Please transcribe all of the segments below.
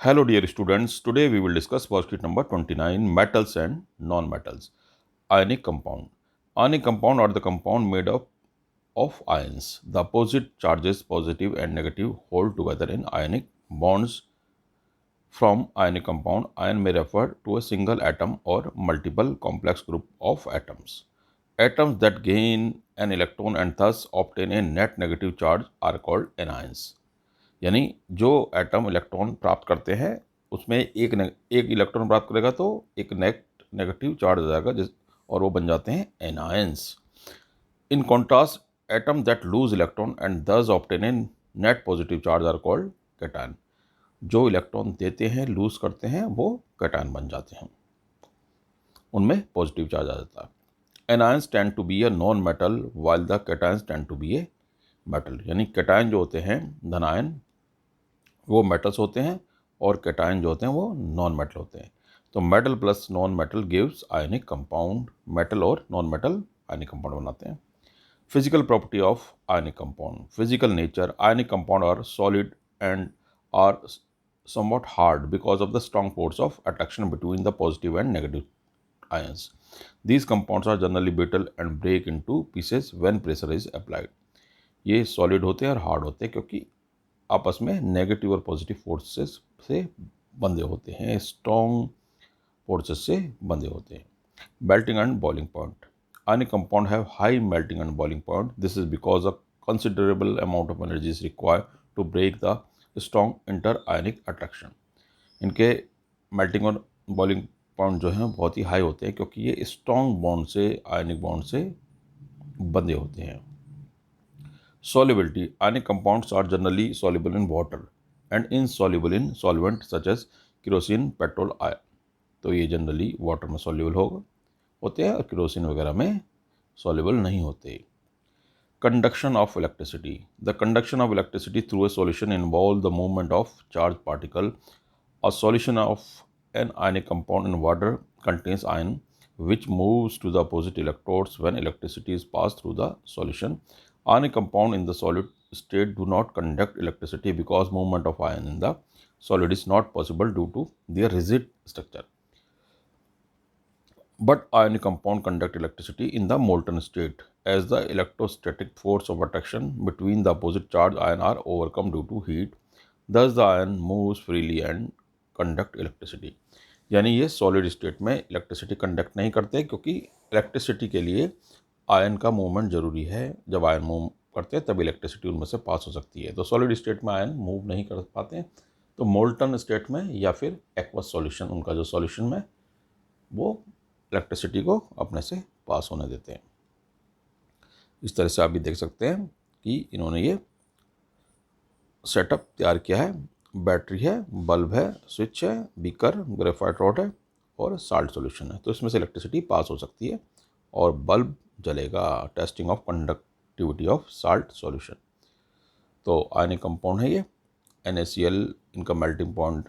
Hello dear students, today we will discuss worksheet number 29, metals and non-metals. Ionic compound. Ionic compound are the compound made up of ions. The opposite charges positive and negative hold together in ionic bonds. From ionic compound, ion may refer to a single atom or multiple complex group of atoms. Atoms that gain an electron and thus obtain a net negative charge are called anions. यानी जो atom electron प्राप्त करते हैं उसमें एक electron प्राप्त करेगा तो एक नेगेटिव चार्ज आ जाएगा और वो बन जाते हैं anions. In contrast atom that lose electron and thus obtain a net positive charge are called cation. जो इलेक्ट्रॉन देते हैं लूज करते हैं वो कैटायन बन जाते हैं, उनमें पॉजिटिव चार्ज आ जाता है। Anions tend to be a non metal while the cations tend to be a metal. यानी कैटायन जो होते हैं धनायन वो मेटल्स होते हैं और कैटायन जो होते हैं वो नॉन मेटल होते हैं। तो metal plus non metal gives ionic compound. Metal और नॉन मेटल आयनिक कंपाउंड बनाते हैं। Physical property of ionic compound. Physical nature. Ionic compound are solid and are somewhat hard because of the strong force of attraction between the positive and negative ions. These compounds are generally brittle and break into pieces when pressure is applied. ये solid होते हैं और hard होते हैं क्योंकि आपस में negative और पॉजिटिव फोर्सेस से बंधे होते हैं, स्ट्रॉन्ग फोर्सेस से बंधे होते हैं। Melting and boiling point. Ionic compound have high melting and boiling point. This is because a considerable amount of energy is required to break the strong inter ionic attraction. इनके melting और boiling point जो हैं बहुत ही high होते हैं क्योंकि ये strong bond से आयनिक बॉन्ड से बंधे होते हैं। Solubility. Ionic compounds are generally soluble in water and insoluble in solvent such as kerosene, petrol, iron. तो ये जनरली वाटर में soluble होते हैं और केरोसिन वगैरह में soluble नहीं होते। Conduction of electricity. The conduction of electricity through a solution involves the movement of charged particle. A solution of an ionic compound in water contains ion which moves to the opposite electrodes when electricity is passed through the solution. Ionic compound in the solid state do not conduct electricity because movement of ion in the solid is not possible due to their rigid structure. But ionic compound conduct electricity in the molten state as the electrostatic force of attraction between the opposite charge ion are overcome due to heat. Thus the ion moves freely and conduct electricity. यानी ये solid state में electricity conduct नहीं करते क्योंकि electricity के लिए ion का movement ज़रूरी है। जब आयन मूव करते हैं तब इलेक्ट्रिसिटी उनमें से पास हो सकती है। तो सॉलिड स्टेट में आयन मूव नहीं कर पाते, तो मोल्टन स्टेट में या फिर एक्वस सॉल्यूशन, उनका जो सॉल्यूशन में वो इलेक्ट्रिसिटी को अपने से पास होने देते हैं। इस तरह से आप भी देख सकते हैं कि इन्होंने ये सेटअप तैयार किया है। बैटरी है, बल्ब है, स्विच है, बीकर, ग्रेफाइट रॉड है और साल्ट सॉल्यूशन है। तो इसमें से इलेक्ट्रिसिटी पास हो सकती है और बल्ब जलेगा। Testing of conductivity of salt solution. तो आयनिक कंपाउंड है ये। NaCl इनका मेल्टिंग पॉइंट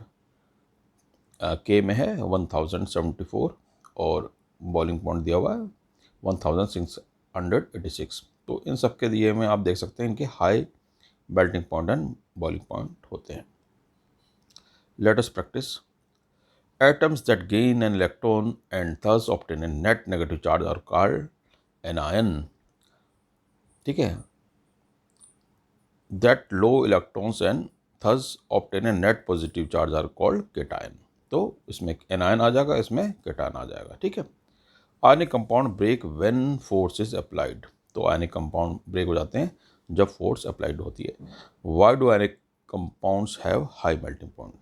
K में है 1074 और बॉइलिंग पॉइंट दिया हुआ है 1686। तो इन सब के दिए में आप देख सकते हैं इनके high melting point and boiling point होते हैं। Let us practice. Atoms that gain an electron and thus obtain a net negative charge are called anion. ठीक है। That low electrons and thus obtain a net positive charge are called cation. तो इसमें anion आ जाएगा, इसमें cation आ जाएगा। ठीक है। Ionic compound break when force is applied. तो ionic compound break हो जाते हैं जब force applied होती है। Why do ionic compounds have high melting point?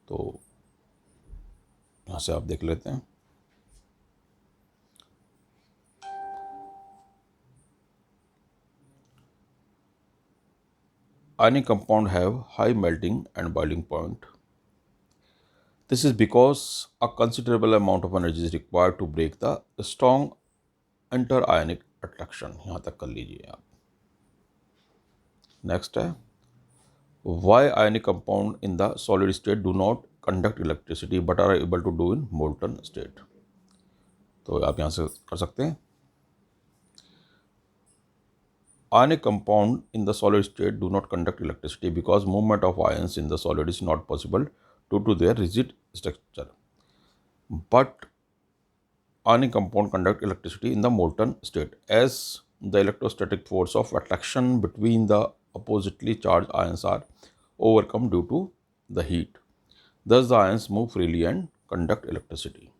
तो यहाँ से आप देख लेते हैं। Ionic compound have high melting and boiling point. This is because a considerable amount of energy is required to break the strong inter-ionic attraction. यहाँ तक कर लीजिए आप। Next है why ionic compound in the solid state do not conduct electricity but are able to do in molten state. तो आप यहाँ से कर सकते हैं। Ionic compound in the solid state do not conduct electricity because movement of ions in the solid is not possible due to their rigid structure. But ionic compound conduct electricity in the molten state as the electrostatic force of attraction between the oppositely charged ions are overcome due to the heat. Thus the ions move freely and conduct electricity.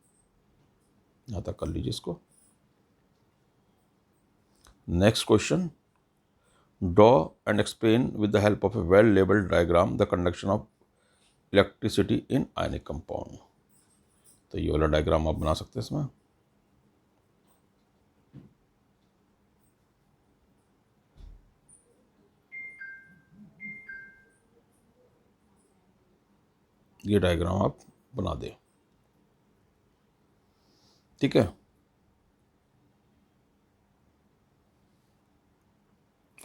यहाँ तक कर लीजिए इसको. Next question. Draw and explain with the help of a well-labeled diagram the conduction of electricity in ionic compound. तो ये वाला diagram आप बना सकते हैं इसमें. ये डायग्राम आप बना दें. ठीक है.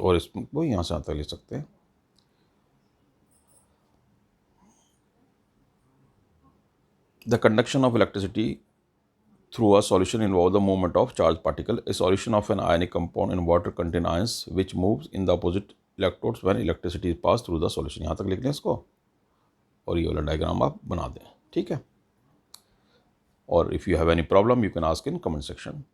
और इसको यहाँ से आता ले सकते हैं. The conduction of electricity through a solution involves the movement of charged particle. A solution of an ionic compound in water contains ions which moves in the opposite electrodes when electricity is passed through the solution. यहाँ तक लिख लें इसको और ये वाला diagram आप बना दें. ठीक है. और if you have any problem you can ask in comment section.